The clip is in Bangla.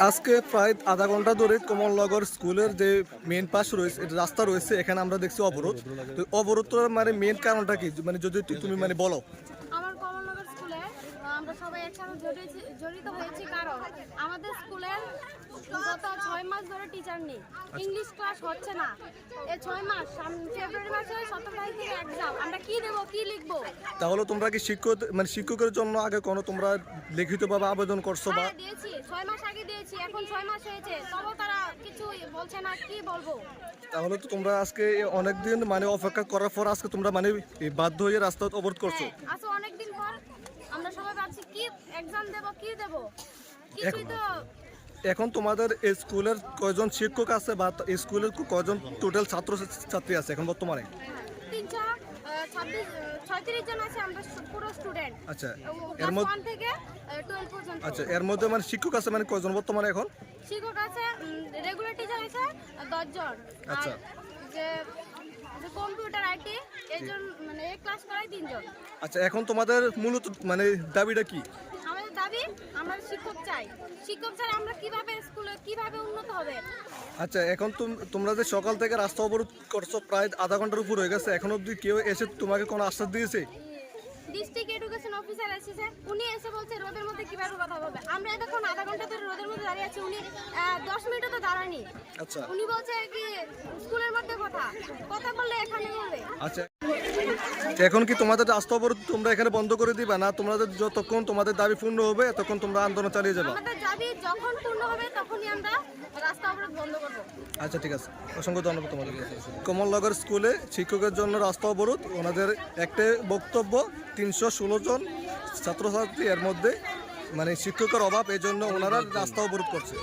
আজকে প্রায় আধা ঘন্টা ধরে কমলনগর স্কুলের যে মেন পাশ রয়েছে রাস্তা রয়েছে এখানে আমরা দেখছি অবরোধ। তো অবরোধটার মানে মেন কারণটা কি, মানে যদি তুমি মানে বলো। আমার কমলনগর স্কুলে আমরা সবাই একসাথে জড়িত হয়েছি, কারণ আমাদের স্কুলের গত 6 মাস ধরে টিচার নেই, ইংলিশ ক্লাস হচ্ছে না। এই 6 মাস ফেব্রুয়ারি মাসে 17 তারিখ থেকে এক্সাম, আমরা কি দেবো কি লিখবো? তাহলে তোমরা কি শিক্ষকের জন্য আগে কোনো তোমরা লিখিতভাবে আবেদন করছো বা? হ্যাঁ দিয়েছি, 6 মাস আগে দিয়েছি, এখন 6 মাস হয়েছে, তবু তারা কিছু বলছে না, কি বলবো? তাহলে তো তোমরা আজকে অনেকদিন মানে অপেক্ষা করার পর আজকে তোমরা মানে বাধ্য হয়ে রাস্তা অবরোধ করছো। আচ্ছা, অনেকদিন পর আমরা সবাই ভাবছি কি এক্সাম দেবো কি দেবো, কিছুই তো। এখন তোমাদের এই স্কুলের কয়জন শিক্ষক আছে বা এই স্কুলের কয়জন টোটাল ছাত্র ছাত্রী আছে এখন বর্তমানে? 36 জন আছে আমরা পুরো স্টুডেন্ট। আচ্ছা, এর মধ্যে থেকে 12 পর্যন্ত। আচ্ছা, এর মধ্যে মানে শিক্ষক আছে মানে কয়জন বর্তমানে এখন? শিক্ষক আছে, রেগুলার টিচার আছে 10 জন। আচ্ছা, আর যে কম্পিউটার আইটি এইজন মানে এই ক্লাস করায় 3 জন। আচ্ছা, এখন তোমাদের মূলত মানে দাবিটা কি? আমাদের দাবি, আমরা শিক্ষক চাই। শিক্ষক ছাড়া আমরা কিভাবে স্কুলে কিভাবে উন্নত হবে? আচ্ছা, এখন তোমরা যে সকাল থেকে রাস্তা অবরোধ করছো প্রায় আধা ঘন্টার উপর হয়ে গেছে, এখন অবধি কেউ এসে তোমাকে কোনো আশ্বাস দিয়েছে? ডিস্ট্রিক্ট এডুকেশন অফিসার এসেছে, উনি এসে বলছে রোদের মধ্যে কিভাবে কথা বলবে। আমরা এতক্ষণ আধা ঘন্টা ধরে রোদের মধ্যে দাঁড়িয়ে আছি, উনি 10 মিনিটও তো দাঁড়ায়নি। আচ্ছা, উনি বলছে কি স্কুলের মধ্যে কথা বললে এখানে বলবে। আচ্ছা, এখন কি তোমাদের রাস্তা অবরোধ তোমরা এখানে বন্ধ করে দিবা না তোমাদের যতক্ষণ তোমাদের দাবি পূর্ণ হবে ততক্ষণ তোমরা আন্দোলন চালিয়ে যাবে? আমাদের দাবি যখন পূর্ণ হবে তখনই আমরা রাস্তা অবরোধ বন্ধ করব। আচ্ছা, ঠিক আছে, অসংখ্য ধন্যবাদ তোমাদের। কমলনগর স্কুলে শিক্ষকের জন্য রাস্তা অবরোধ, ওনাদের একটা বক্তব্য 316 জন ছাত্রছাত্রী, এর মধ্যে মানে শিক্ষকের অভাব, এই জন্য ওনারা রাস্তা অবরোধ করছে।